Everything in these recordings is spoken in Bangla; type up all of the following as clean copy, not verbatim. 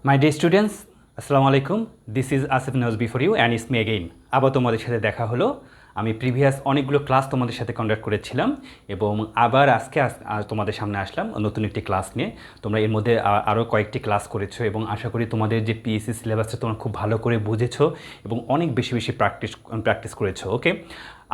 মাই ডে স্টুডেন্টস, আসসালামু আলাইকুম। This is Asif Nawaz before you and it's me again. আবার তোমাদের সাথে দেখা হলো। আমি প্রিভিয়াস অনেকগুলো ক্লাস তোমাদের সাথে কন্ডাক্ট করেছিলাম এবং আবার আজকে তোমাদের সামনে আসলাম নতুন একটি ক্লাস নিয়ে। তোমরা এর মধ্যে আরও কয়েকটি ক্লাস করেছো এবং আশা করি তোমাদের যে পিএসসি সিলেবাসটা তোমরা খুব ভালো করে বুঝেছো এবং অনেক বেশি বেশি প্র্যাকটিস করেছো। ওকে,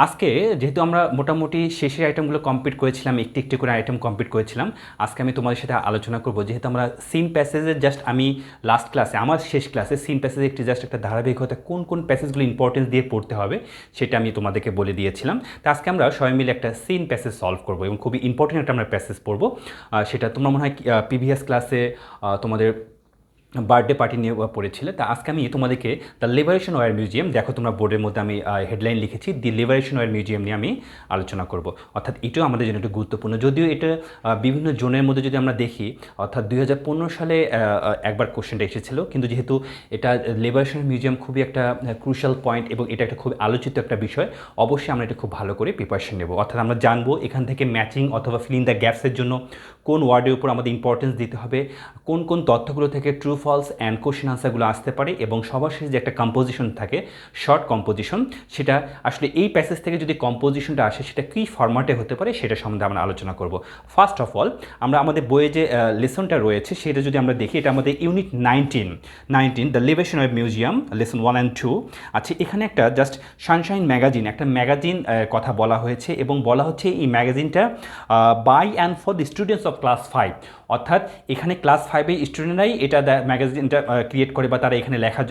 আজকে যেহেতু আমরা মোটামুটি শেষের আইটেমগুলো কমপ্লিট করেছিলাম, একটি একটি করে আইটেম কমপ্লিট করেছিলাম, আজকে আমি তোমাদের সাথে আলোচনা করবো যেহেতু আমরা সিন প্যাসেজের জাস্ট আমি লাস্ট ক্লাসে আমার শেষ ক্লাসে সিন প্যাসেজে একটি জাস্ট একটা ধারাবাহিকতা কোন কোন প্যাসেজগুলো ইম্পর্টেন্স দিয়ে পড়তে হবে সেটা আমি তোমাদেরকে বলে দিয়েছিলাম। তো আজকে আমরা সবাই মিলে একটা সিন প্যাসেজ সলভ করবো এবং খুবই ইম্পর্টেন্ট একটা আমরা প্যাসেজ পড়বো। সেটা তোমরা মনে হয় প্রিভিয়াস ক্লাসে তোমাদের বার্থডে পার্টি নিয়ে পড়েছিলে। তা আজকে আমি তোমাদেরকে দ্য লিবারেশন ওয়ার মিউজিয়াম, দেখো তোমরা বোর্ডের মধ্যে আমি হেডলাইন লিখেছি, দি লিবারেশন ওয়ার মিউজিয়াম নিয়ে আমি আলোচনা করব। অর্থাৎ এটাও আমাদের জন্য একটু গুরুত্বপূর্ণ, যদিও এটা বিভিন্ন জোনের মধ্যে যদি আমরা দেখি, অর্থাৎ 2015 সালে একবার কোশ্চেনটা এসেছিলো, কিন্তু যেহেতু এটা লিবারেশন মিউজিয়াম খুবই একটা ক্রুশাল পয়েন্ট এবং এটা একটা খুব আলোচিত একটা বিষয়, অবশ্যই আমরা এটা খুব ভালো করে প্রিপারেশন নেব। অর্থাৎ আমরা জানবো এখান থেকে ম্যাচিং অথবা ফিল ইন দ্য গ্যাপসের জন্য কোন ওয়ার্ডের উপর আমাদের ইম্পর্টেন্স দিতে হবে, কোন কোন তথ্যগুলো থেকে ট্রু ফলস অ্যান্ড কোশ্চেন আনসারগুলো আসতে পারে, এবং সবার শেষে যে একটা কম্পোজিশন থাকে, শর্ট কম্পোজিশন, সেটা আসলে এই প্যাসেজ থেকে যদি কম্পোজিশনটা আসে সেটা কী ফরম্যাটে হতে পারে সেটা সম্বন্ধে আমরা আলোচনা করব। ফার্স্ট অফ অল আমরা আমাদের বইয়ে যে লেসনটা রয়েছে সেটা যদি আমরা দেখি, এটা আমাদের unit 19 the liberation war museum, lesson 1 and 2। আচ্ছা, এখানে একটা জাস্ট সানশাইন ম্যাগাজিন, একটা ম্যাগাজিন কথা বলা হয়েছে এবং বলা হচ্ছে এই ম্যাগাজিনটা by and for the students of class 5। অর্থাৎ এখানে ক্লাস 5-এর স্টুডেন্টরাই এটা ম্যাগাজিনটা ক্রিয়েট করে বা তারা এখানে লেখা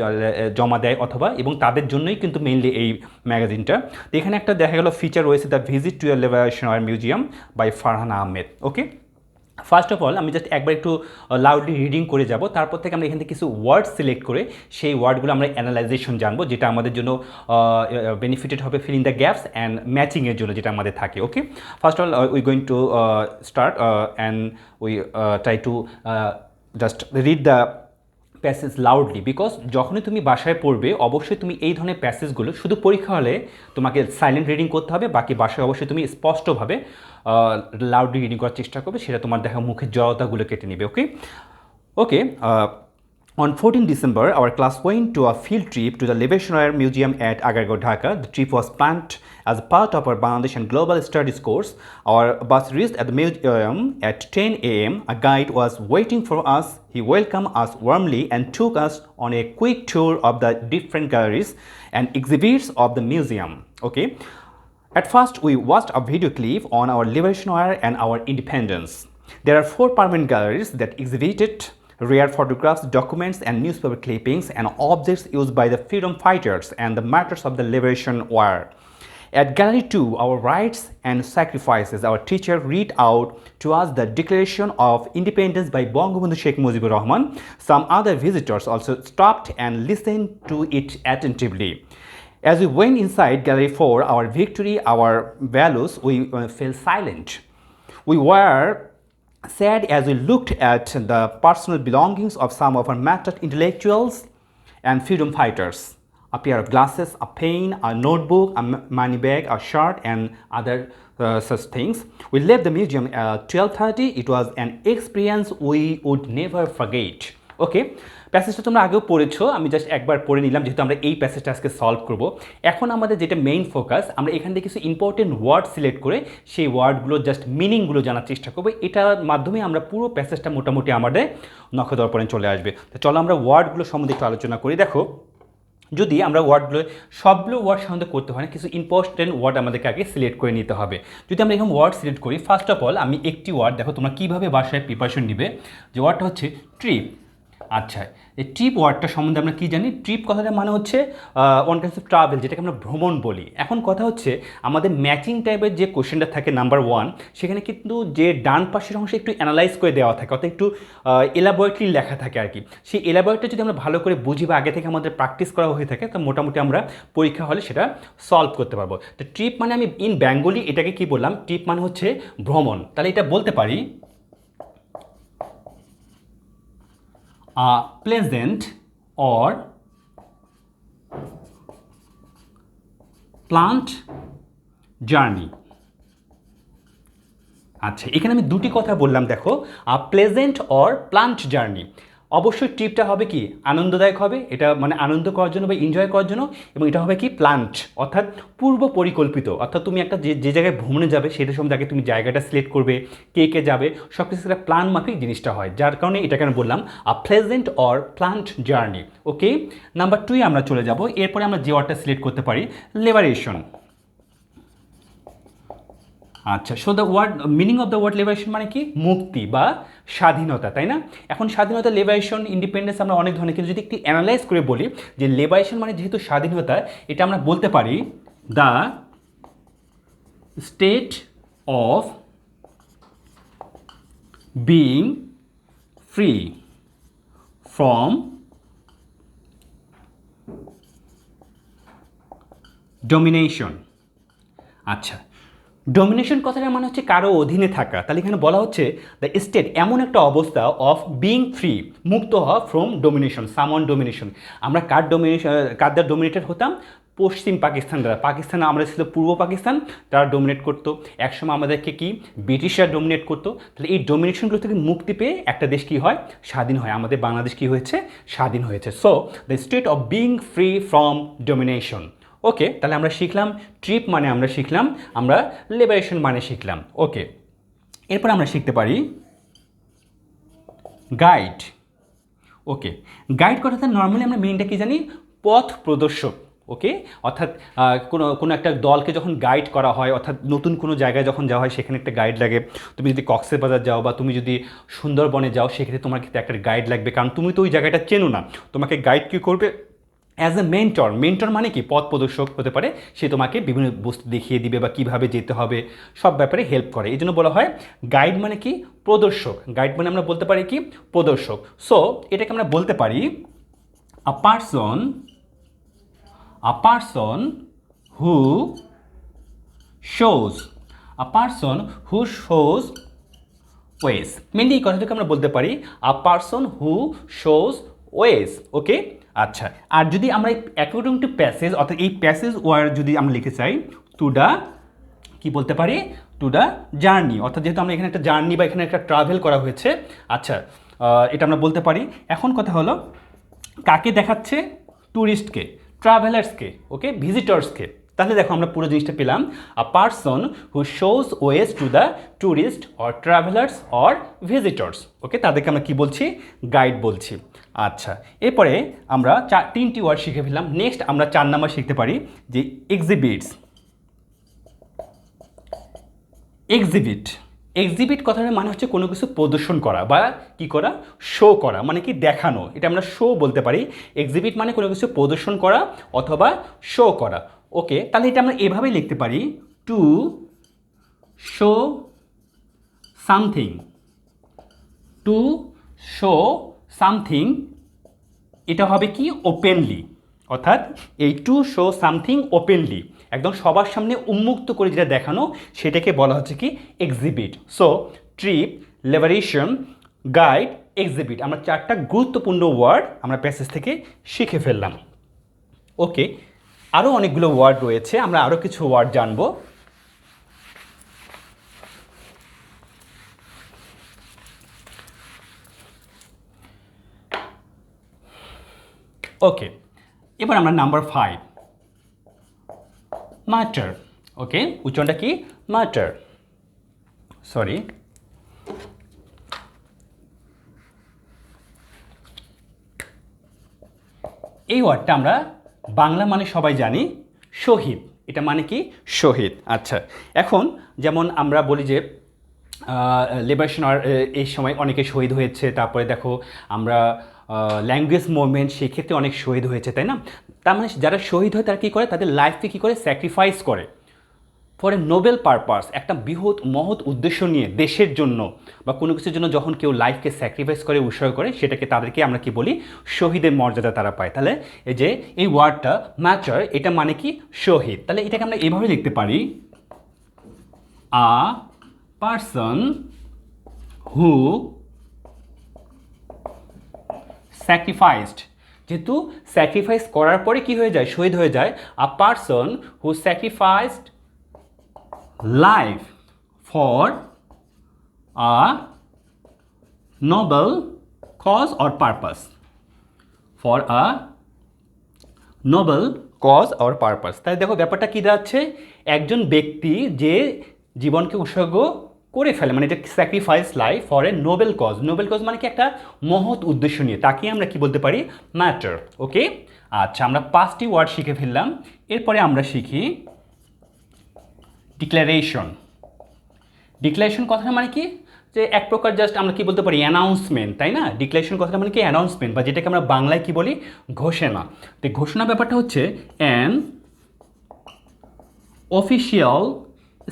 জমা দেয় অথবা, এবং তাদের জন্যই কিন্তু মেইনলি এই ম্যাগাজিনটা। তো এখানে একটা দেখা গেল ফিচার রয়েছে, the visit to the liberation war museum by Farhan Ahmed. Okay, first of all আমি জাস্ট একবার একটু লাউডলি রিডিং করে যাব, তারপর থেকে আমরা এখান থেকে কিছু ওয়ার্ড সিলেক্ট করে সেই ওয়ার্ডগুলো আমরা অ্যানালাইজেশন জানবো, যেটা আমাদের জন্য বেনিফিটেড হবে fill in the gaps and ম্যাচিংয়ের জন্য যেটা আমাদের থাকে। Okay, first of all we going to start and we try to just read the passage loudly, because যখনই তুমি বাসায় পড়বে অবশ্যই তুমি এই ধরনের প্যাসেজগুলো শুধু পরীক্ষা হলে তোমাকে সাইলেন্ট রিডিং করতে হবে, বাকি বাসায় অবশ্যই তুমি স্পষ্টভাবে লাউডলি রিডিং করার চেষ্টা করবে, সেটা তোমার দেখা মুখের জড়তাগুলো কেটে নেবে। ওকে ওকে On 14 December, our class went to a field trip to the Liberation War Museum at Agargaon, Dhaka. The trip was planned as part of our Bangladesh and Global Studies course. Our bus reached at the museum at 10 a.m. A guide was waiting for us. He welcomed us warmly and took us on a quick tour of the different galleries and exhibits of the museum. Okay. At first, we watched a video clip on our Liberation War and our independence. There are 4 permanent galleries that exhibited rare photographs, documents, and newspaper clippings and objects used by the freedom fighters and the martyrs of the Liberation War. At Gallery 2, our rights and sacrifices, our teacher read out to us the Declaration of Independence by Bangabandhu Sheikh Mujibur Rahman. Some other visitors also stopped and listened to it attentively. As we went inside Gallery 4, our victory, our values, we fell silent. We were sad as we looked at the personal belongings of some of our martyred intellectuals and freedom fighters. A pair of glasses, a pen, a notebook, a money bag, a shirt, and other such things. We left the museum at 12:30. It was an experience we would never forget. Okay, প্যাসেজটা তোমরা আগেও পড়েছো, আমি জাস্ট একবার পড়ে নিলাম যেহেতু আমরা এই প্যাসেজটা আজকে সলভ করব। এখন আমাদের যেটা মেইন ফোকাস, আমরা এখান থেকে কিছু ইম্পর্টেন্ট ওয়ার্ড সিলেক্ট করে সেই ওয়ার্ডগুলো জাস্ট মিনিংগুলো জানার চেষ্টা করবো। এটার মাধ্যমে আমরা পুরো প্যাসেজটা মোটামুটি আমাদের নখদর্পণে চলে আসবে। তো চলো আমরা ওয়ার্ডগুলো সম্বন্ধে একটু আলোচনা করি। দেখো, যদি আমরা ওয়ার্ডগুলো সবগুলো ওয়ার্ড সম্বন্ধে করতে হয় না, কিছু ইম্পর্টেন্ট ওয়ার্ড আমাদেরকে আগে সিলেক্ট করে নিতে হবে। যদি আমরা এরকম ওয়ার্ড সিলেক্ট করি, ফার্স্ট অফ অল আমি একটি ওয়ার্ড, দেখো তোমরা কীভাবে বাসায় প্রিপারেশন নিবে, যে ওয়ার্ডটা হচ্ছে ট্রিপ। আচ্ছা, এই ট্রিপ ওয়ার্ডটা সম্বন্ধে আমরা কী জানি? ট্রিপ কথাটা মানে হচ্ছে ওয়ান কাইন্ডস অফ ট্রাভেল, যেটাকে আমরা ভ্রমণ বলি। এখন কথা হচ্ছে আমাদের ম্যাচিং টাইপের যে কোশ্চেনটা থাকে নাম্বার 1, সেখানে কিন্তু যে ডান পাশের অংশে একটু অ্যানালাইজ করে দেওয়া থাকে, অর্থাৎ একটু এলাবোরেটলি লেখা থাকে আর কি। সেই এলাবোরেটটা যদি আমরা ভালো করে বুঝি বা আগে থেকে আমাদের প্র্যাকটিস করা হয়ে থাকে, তো মোটামুটি আমরা পরীক্ষা হলে সেটা সলভ করতে পারবো। তো ট্রিপ মানে আমি ইন বেঙ্গলি এটাকে কী বললাম? ট্রিপ মানে হচ্ছে ভ্রমণ। তাহলে এটা বলতে পারি a pleasant or plant journey. আচ্ছা, এখানে আমি দুটি কথা বললাম, দেখো, a pleasant or plant journey। অবশ্যই ট্রিপটা হবে কি আনন্দদায়ক হবে, এটা মানে আনন্দ করার জন্য বা এনজয় করার জন্য, এবং এটা হবে কি প্ল্যান্ড অর্থাৎ পূর্ব পরিকল্পিত। অর্থাৎ তুমি একটা যে জায়গায় ভ্রমণে যাবে সেটা সম্বন্ধে আগে তুমি জায়গাটা সিলেক্ট করবে, কে কে যাবে, সব কিছু একটা প্ল্যান মাফিক জিনিসটা হয়, যার কারণে এটাকে আমি বললাম a pleasant or planned journey. Okay, number 2 আমরা চলে যাব। এরপরে আমরা যে ওয়ার্ডটা সিলেক্ট করতে পারি লিবারেশন। আচ্ছা, so the word meaning of the word liberation মানে কি মুক্তি বা স্বাধীনতা, তাই না? এখন স্বাধীনতা, লিবারেশন, ইন্ডিপেন্ডেন্স আমরা অনেক ধরনের, কিন্তু যদি একটু অ্যানালাইজ করে বলি যে লিবারেশন মানে যেহেতু স্বাধীনতা, এটা আমরা বলতে পারি the state of being free from domination. আচ্ছা, ডমিনেশন কথাটার মানে হচ্ছে কারো অধীনে থাকা। তাহলে এখানে বলা হচ্ছে দ্য স্টেট এমন একটা অবস্থা অফ বিইং ফ্রি, মুক্ত হওয়া, ফ্রম ডমিনেশন, সামওয়ান ডমিনেশন। আমরা কার ডমিনেশন, কার দ্বারা ডমিনেটেড হতাম? পশ্চিম পাকিস্তান দ্বারা। পাকিস্তান আমরা ছিল পূর্ব পাকিস্তান, তারা ডমিনেট করতো। একসময় আমাদেরকে কি ব্রিটিশরা ডমিনেট করতো। তাহলে এই ডমিনেশনগুলো থেকে মুক্তি পেয়ে একটা দেশ কী হয়? স্বাধীন হয়। আমাদের বাংলাদেশ কী হয়েছে? স্বাধীন হয়েছে। So the state of being free from domination. Okay, তাহলে আমরা শিখলাম ট্রিপ মানে আমরা শিখলাম, আমরা লিবারেশন মানে শিখলাম। ওকে, এরপর আমরা শিখতে পারি গাইড। ওকে, গাইড কথাটা নর্মালি আমরা মিনিংটা কি জানি? পথ প্রদর্শক। ওকে, অর্থাৎ কোনো একটা দলকে যখন গাইড করা হয়, অর্থাৎ নতুন কোনো জায়গায় যখন যাওয়া হয় সেখানে একটা গাইড লাগে। তুমি যদি কক্সবাজার যাও বা তুমি যদি সুন্দরবনে যাও, সেক্ষেত্রে তোমার ক্ষেত্রে একটা গাইড লাগবে, কারণ তুমি তো ওই জায়গাটা চেনো না। তোমাকে গাইড কী করবে? As a mentor. মেন্টর মানে কি? পথ প্রদর্শক হতে পারে। সে তোমাকে বিভিন্ন বস্তু দেখিয়ে দিবে বা কীভাবে যেতে হবে সব ব্যাপারে হেল্প করে। এই জন্য বলা হয় গাইড মানে কি? প্রদর্শক। গাইড মানে আমরা বলতে পারি কি? প্রদর্শক। সো এটাকে আমরা বলতে পারি a person who shows, a person who shows ways. Mainly এই কথাটাকে আমরা বলতে পারি a person who shows ways. Okay, আচ্ছা, আর যদি আমরা অ্যাকর্ডিং টু প্যাসেজ, অর্থাৎ এই প্যাসেজ ওয়ার্ড যদি আমরা লিখে চাই, টু দ্য কি বলতে পারি? To the journey. অর্থাৎ যেহেতু আমরা এখানে একটা জার্নি বা এখানে একটা ট্রাভেল করা হয়েছে, আচ্ছা, এটা আমরা বলতে পারি। এখন কথা হলো কাকে দেখাচ্ছে? ট্যুরিস্টকে, ট্রাভেলার্সকে, ওকে, ভিজিটর্সকে। তাহলে দেখো আমরা পুরো জিনিসটা পেলাম, a person who shows ways to the tourist or travellers or visitors. Okay, তাদেরকে আমরা কি বলছি? গাইড বলছি। আচ্ছা, এরপরে আমরা 3টি ওয়ার্ড শিখে ফেললাম। নেক্সট আমরা 4 নাম্বার শিখতে পারি যে এক্সিবিটস। এক্সিবিট কথাটার মানে হচ্ছে কোনো কিছু প্রদর্শন করা বা কি করা? শো করা, মানে কি দেখানো। এটা আমরা শো বলতে পারি। এক্সিবিট মানে কোনো কিছু প্রদর্শন করা অথবা শো করা। ওকে, তাহলে এটা আমরা এভাবেই লিখতে পারি to show something. To show something, এটা হবে কি? ওপেনলি। অর্থাৎ এই টু শো সামথিং ওপেনলি, একদম সবার সামনে উন্মুক্ত করে যেটা দেখানো, সেটাকে বলা হচ্ছে কি? Exhibit. So trip, liberation, guide, exhibit, আমরা 4টা গুরুত্বপূর্ণ ওয়ার্ড আমরা প্যাসেজ থেকে শিখে ফেললাম। ওকে, আরও অনেকগুলো ওয়ার্ড রয়েছে, আমরা আরও কিছু ওয়ার্ড জানবো। ওকে, এবার আমরা নাম্বার 5 ম্যাটার। ওকে, উচ্চারণটা কি? ম্যাটার। সরি, এই ওয়ার্ডটা আমরা বাংলা মানে সবাই জানি শহীদ। এটা মানে কি? শহীদ। আচ্ছা, এখন যেমন আমরা বলি যে লিবারেশন আর এই সময় অনেকে শহীদ হয়েছে, তারপরে দেখো আমরা ল্যাঙ্গুয়েজ মুভমেন্ট, সেক্ষেত্রে অনেক শহীদ হয়েছে, তাই না? তার মানে যারা শহীদ হয় তারা কী করে? তাদের লাইফকে কী করে? স্যাক্রিফাইস করে ফর এ নোবেল পারপাস, একটা বৃহৎ মহৎ উদ্দেশ্য নিয়ে দেশের জন্য বা কোনো কিছুর জন্য যখন কেউ লাইফকে স্যাক্রিফাইস করে, উৎসর্গ করে, সেটাকে তাদেরকে আমরা কি বলি? শহীদের মর্যাদা তারা পায়। তাহলে এই যে এই ওয়ার্ডটা ম্যাচার, এটা মানে কি? শহীদ। তাহলে এটাকে আমরা এভাবে লিখতে পারি আ পারসন হু স্যাক্রিফাইসড। যেহেতু স্যাক্রিফাইস করার পরে কি হয়ে যায়? শহীদ হয়ে যায়। A person who sacrificed life for a noble cause or purpose, for a noble cause or purpose. তাই দেখো ব্যাপারটা কী দাঁড়াচ্ছে, একজন ব্যক্তি যে জীবনকে উৎসর্গ করে ফেলে, মানে এটা sacrifice life for a noble cause. Noble cause মানে কি একটা মহৎ উদ্দেশ্য নিয়ে, তাকে আমরা কি বলতে পারি, ম্যাটার। ওকে, আচ্ছা আমরা 5টি ওয়ার্ড শিখে ফেললাম। এরপরে আমরা শিখি ডিক্লারেশন। ডিক্লারেশন কথাটা মানে কি, যে এক প্রকার জাস্ট আমরা কি বলতে পারি, অ্যানাউন্সমেন্ট, তাই না? ডিক্লারেশন কথাটা মানে কি, অ্যানাউন্সমেন্ট, বা যেটাকে আমরা বাংলায় কি বলি, ঘোষণা। তো ঘোষণা ব্যাপারটা হচ্ছে অ্যান অফিসিয়াল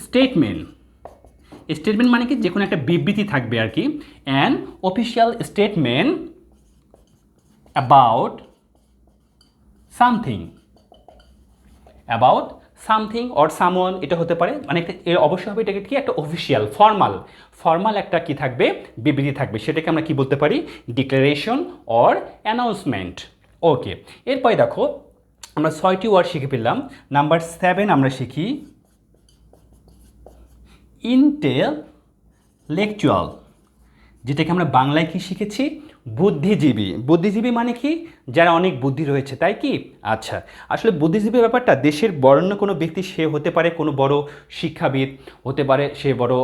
স্টেটমেন্ট। স্টেটমেন্ট মানে কি, যে কোনো একটা বিবৃতি থাকবে আর কি। An official statement about something, about something or someone, এটা হতে পারে, মানে একটা অবশ্যই হবে এটাকে কি, একটা অফিসিয়াল ফর্মাল একটা কি থাকবে, বিবৃতি থাকবে, সেটাকে আমরা কি বলতে পারি, ডিক্লারেশন অর অ্যানাউন্সমেন্ট। ওকে, এরপরে দেখো আমরা 6টি ওয়ার্ড শিখে ফেললাম। নাম্বার 7 আমরা শিখি ইন্টেলেকচুয়াল, যেটাকে আমরা বাংলায় কি শিখেছি, বুদ্ধিজীবী। বুদ্ধিজীবী মানে কি, যারা অনেক বুদ্ধি রয়েছে, তাই কি? আচ্ছা, আসলে বুদ্ধিজীবী ব্যাপারটা দেশের বরেণ্য কোনো ব্যক্তি, সে হতে পারে কোনো বড় শিক্ষাবিদ, হতে পারে সে বড়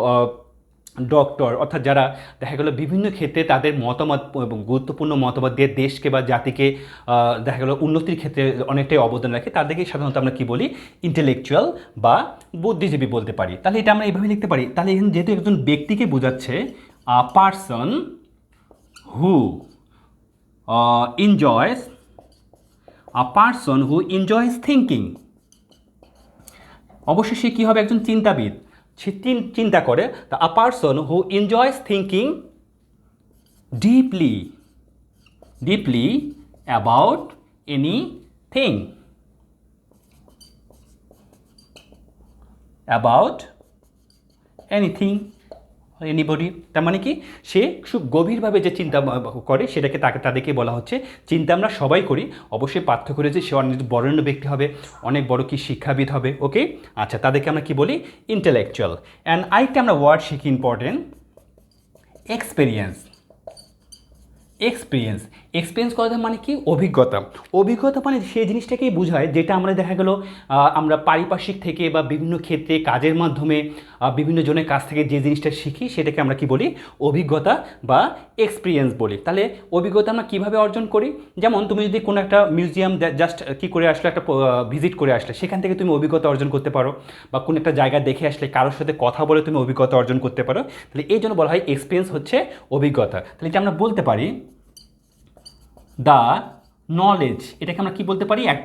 ডক্টর, অর্থাৎ যারা দেখা গেলো বিভিন্ন ক্ষেত্রে তাদের মতামত এবং গুরুত্বপূর্ণ মতামত দিয়ে দেশকে বা জাতিকে দেখা গেলো উন্নতির ক্ষেত্রে অনেকটাই অবদান রাখে, তাদেরকে সাধারণত আমরা কি বলি, ইন্টেলেকচুয়াল বা বুদ্ধিজীবী বলতে পারি। তাহলে এটা আমরা এইভাবে লিখতে পারি। তাহলে এখানে যেহেতু একজন ব্যক্তিকে বোঝাচ্ছে, person who enjoys, a person who enjoys thinking, অবশ্যই সে কী হবে, একজন চিন্তাবিদ, সে চিন্তা করে। তা a person who enjoys thinking deeply about anything, anybody. তার মানে কি, সে খুব গভীরভাবে যে চিন্তা করে সেটাকে তাদেরকে বলা হচ্ছে চিন্তা। আমরা সবাই করি, অবশ্যই পার্থক্য রয়েছে, সে অনেক বরেণ্য ব্যক্তি হবে, অনেক বড় কি শিক্ষাবিদ হবে। ওকে, আচ্ছা তাদেরকে আমরা কি বলি, ইন্টেলেকচুয়াল। অ্যান্ড আরেকটা আমরা ওয়ার্ড শিখি ইম্পর্টেন্ট, এক্সপিরিয়েন্স। এক্সপিরিয়েন্স কথা মানে কি, অভিজ্ঞতা মানে সেই জিনিসটাকেই বোঝায় যেটা আমরা দেখা গেলো আমরা পারিপার্শ্বিক থেকে বা বিভিন্ন ক্ষেত্রে কাজের মাধ্যমে বিভিন্ন জনের কাছ থেকে যে জিনিসটা শিখি সেটাকে আমরা কি বলি, অভিজ্ঞতা বা এক্সপিরিয়েন্স বলি। তাহলে অভিজ্ঞতা আমরা কীভাবে অর্জন করি, যেমন তুমি যদি কোনো একটা মিউজিয়াম জাস্ট কি করে আসলে, একটা ভিজিট করে আসলে, সেখান থেকে তুমি অভিজ্ঞতা অর্জন করতে পারো, বা কোনো একটা জায়গা দেখে আসলে কারোর সাথে কথা বলে তুমি অভিজ্ঞতা অর্জন করতে পারো। তাহলে এই জন্য বলা হয় এক্সপিরিয়েন্স হচ্ছে অভিজ্ঞতা। তাহলে এটা আমরা বলতে পারি দ্য নলেজ, এটাকে আমরা কি বলতে পারি, এক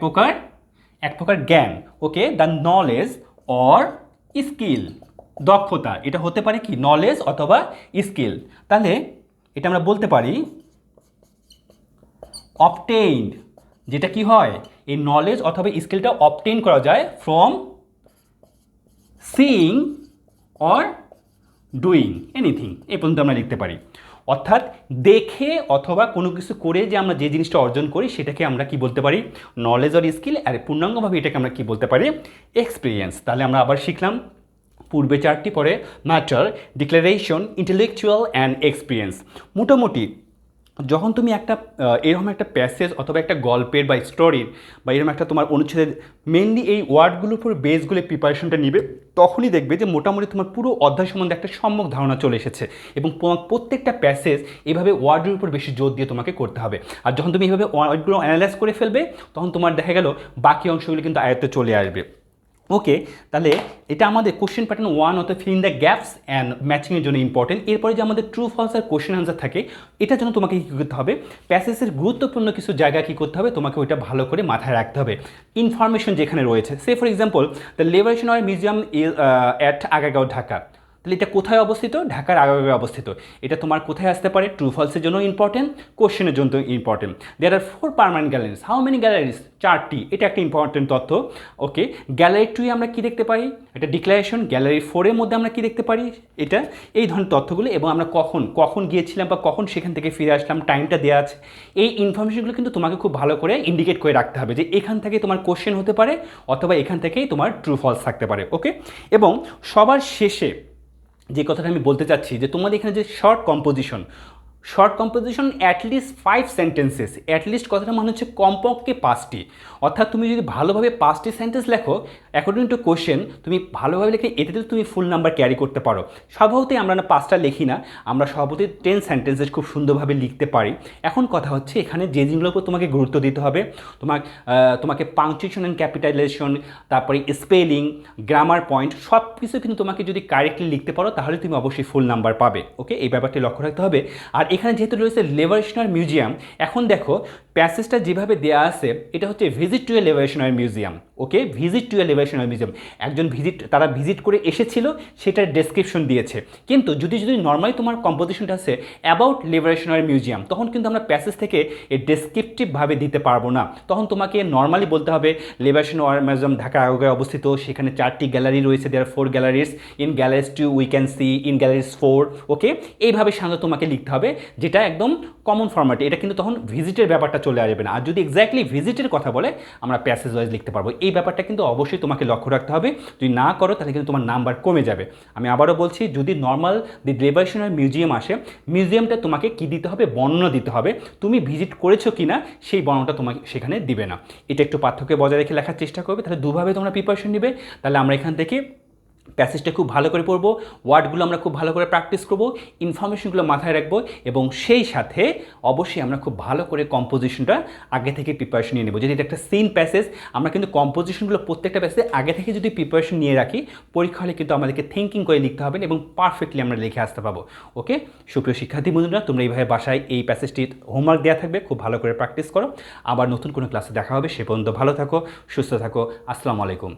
প্রকার জ্ঞান। ওকে, দ্য নলেজ অর স্কিল, দক্ষতা, এটা হতে পারে কি, নলেজ অথবা স্কিল। তাহলে এটা আমরা বলতে পারি অবটেইনড, যেটা কি হয়, এই নলেজ অথবা স্কিলটা অবটেইন করা যায় from seeing or doing anything, এই পর্যন্ত আমরা লিখতে পারি। অর্থাৎ দেখে অথবা কোনো কিছু করে যে আমরা যে জিনিসটা অর্জন করি সেটাকে আমরা কি বলতে পারি, নলেজ অর স্কিল। আর পূর্ণাঙ্গভাবে এটাকে আমরা কি বলতে পারি, এক্সপিরিয়েন্স। তাহলে আমরা আবার শিখলাম পূর্বে 4টি, পরে matter, declaration, intellectual and experience. মোটামুটি যখন তুমি একটা এরকম একটা প্যাসেজ অথবা একটা গল্পের বা স্টোরির বা এরকম একটা তোমার অনুচ্ছেদের মেনলি এই ওয়ার্ডগুলোর উপর বেসগুলো প্রিপারেশনটা নিবে, তখনই দেখবে যে মোটামুটি তোমার পুরো অধ্যায় সম্বন্ধে একটা সম্যক ধারণা চলে এসেছে। এবং প্রত্যেকটা প্যাসেজ এইভাবে ওয়ার্ডের উপর বেশি জোর দিয়ে তোমাকে করতে হবে। আর যখন তুমি এইভাবে ওয়ার্ডগুলো অ্যানালাইজ করে ফেলবে, তখন তোমার দেখা গেল বাকি অংশগুলো কিন্তু আয়ত্তে চলে আসবে। ওকে, তাহলে এটা আমাদের কোশ্চেন প্যাটার্ন 1 অর্থাৎ fill in the gaps and ম্যাচিংয়ের জন্য ইম্পর্টেন্ট। এরপরে যে আমাদের ট্রু ফলস আর কোশ্চেন আনসার থাকে, এটার জন্য তোমাকে কী করতে হবে, প্যাসেজের গুরুত্বপূর্ণ কিছু জায়গা কী করতে হবে, তোমাকে ওইটা ভালো করে মাথায় রাখতে হবে, ইনফরমেশন যেখানে রয়েছে। Say for example the liberation war museum at Agargaon, Dhaka. তাহলে এটা কোথায় অবস্থিত, ঢাকার আগারগাঁও অবস্থিত। এটা তোমার কোথায় আসতে পারে, ট্রু ফলসের জন্য ইম্পর্টেন্ট, কোশ্চেনের জন্য important. There are 4 permanent galleries, how many galleries, 4টি, এটা একটা ইম্পর্টেন্ট তথ্য। ওকে, গ্যালারি 2 আমরা কি দেখতে পারি, এটা ডিক্লারেশন। গ্যালারি 4 এর মধ্যে আমরা কি দেখতে পারি, এটা এই ধরনের তথ্যগুলো, এবং আমরা কখন গিয়েছিলাম বা কখন সেখান থেকে ফিরে আসলাম, টাইমটা দেওয়া আছে। এই ইনফরমেশনগুলো কিন্তু তোমাকে খুব ভালো করে ইন্ডিকেট করে রাখতে হবে যে এখান থেকে তোমার কোশ্চেন হতে পারে অথবা এখান থেকেই তোমার ট্রু ফলস থাকতে পারে। ওকে, এবং সবার শেষে যে কথাটা আমি বলতে চাচ্ছি যে তোমাদের এখানে যে short composition, short composition at least 5 sentences, at least কথাটা মানে হচ্ছে কমপক্ষে 5টি। অর্থাৎ তুমি যদি ভালোভাবে 5টি সেন্টেন্স লেখো অ্যাকর্ডিং টু কোশ্চেন, তুমি ভালোভাবে লিখে এটাতে তুমি ফুল নাম্বার ক্যারি করতে পারো। স্বভাবতই আমরা না 5টা লিখি না, আমরা স্বভাবতই 10 সেন্টেন্সেস খুব সুন্দরভাবে লিখতে পারি। এখন কথা হচ্ছে এখানে যে জিনিসগুলোর উপর তোমাকে গুরুত্ব দিতে হবে, তোমাকে পাংচুয়েশন অ্যান্ড ক্যাপিটালাইজেশন, তারপরে স্পেলিং, গ্রামার পয়েন্ট সব কিছু কিন্তু তোমাকে যদি কারেক্টলি লিখতে পারো তাহলে তুমি অবশ্যই ফুল নাম্বার পাবে। ওকে, এই ব্যাপারটি লক্ষ্য রাখতে হবে। আর এখানে যেহেতু রয়েছে লিবারেশনারি মিউজিয়াম, এখন দেখো প্যাসেজটা যেভাবে দেওয়া আছে এটা হচ্ছে visit to a liberationary museum. Okay, visit to a liberationary museum, একজন তারা ভিজিট করে এসেছিল সেটার ডেসক্রিপশন দিয়েছে। কিন্তু যদি নর্মালি তোমার কম্পোজিশনটা আছে অ্যাবাউট লিবারেশনারি মিউজিয়াম, তখন কিন্তু আমরা প্যাসেজ থেকে এই ডেসক্রিপটিভভাবে দিতে পারবো না। তখন তোমাকে নর্মালি বলতে হবে লিবারেশনারি মিউজিয়াম ঢাকা আগারগাঁওয়ে অবস্থিত, সেখানে 4টি গ্যালারি রয়েছে, দেয়ার 4 galleries, in galleries 2 we can see, in galleries 4। ওকে, এইভাবে সাধারণত তোমাকে লিখতে হবে, যেটা একদম কমন ফরম্যাটে। এটা কিন্তু তখন ভিজিটের ব্যাপারটা চলে আসবে না। আর যদি এক্স্যাক্টলি ভিজিটের কথা বলে আমরা প্যাসেজ ওয়াইজ লিখতে পারবো। এই ব্যাপারটা কিন্তু অবশ্যই তোমাকে লক্ষ্য রাখতে হবে। যদি না করো তাহলে কিন্তু তোমার নাম্বার কমে যাবে। আমি আবারও বলছি, যদি নর্মাল লিবারেশনারি মিউজিয়াম আসে, মিউজিয়ামটা তোমাকে কী দিতে হবে, বর্ণনা দিতে হবে। তুমি ভিজিট করেছো কি না সেই বর্ণনাটা তোমাকে সেখানে দিবে না। এটা একটু পার্থক্য বজায় রেখে লেখার চেষ্টা করবে, তাহলে দুভাবে তোমরা প্রিপারেশন নেবে। তাহলে আমরা এখান থেকে প্যাসেজটা খুব ভালো করে পড়বো, ওয়ার্ডগুলো আমরা খুব ভালো করে প্র্যাকটিস করবো, ইনফরমেশনগুলো মাথায় রাখবো, এবং সেই সাথে অবশ্যই আমরা খুব ভালো করে কম্পোজিশনটা আগে থেকে প্রিপারেশন নিয়ে নেবো। যদি এটা একটা সিন প্যাসেজ, আমরা কিন্তু কম্পোজিশনগুলো প্রত্যেকটা প্যাসেজে আগে থেকে যদি প্রিপারেশন নিয়ে রাখি, পরীক্ষা হলে কিন্তু আমাদেরকে থিঙ্কিং করে লিখতে হবে এবং পারফেক্টলি আমরা লিখে আসতে পারবো। ওকে, সুপ্রিয় শিক্ষার্থী বন্ধুরা, তোমরা এইভাবে বাসায় এই প্যাসেজটি হোমওয়ার্ক দেওয়া থাকবে, খুব ভালো করে প্র্যাকটিস করো। আবার নতুন কোনো ক্লাসে দেখা হবে, সে পর্যন্ত ভালো থাকো, সুস্থ থাকো। আসসালামু আলাইকুম।